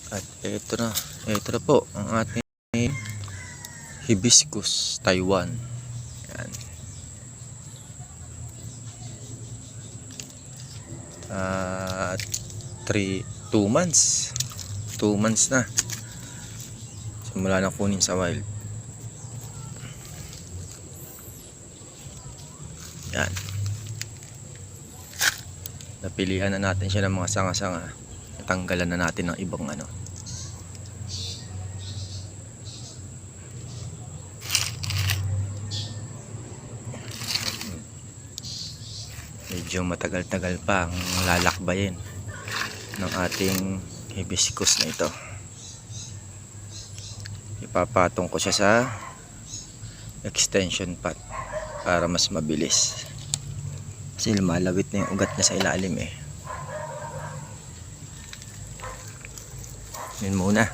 At ito na po ang ating hibiscus Taiwan. Yan. At 2 months. 2 months na. Simula na kunin sa wild. Yan. Napilihan na natin siya ng mga sanga-sanga. Natanggalan na natin ng ibang ano. Medyo matagal-tagal pa ang lalakbayin ng ating hibiscus na ito. Ipapatong ko siya sa extension pot para mas mabilis. Kasi lumalawit na yung ugat niya sa ilalim eh. Yun muna.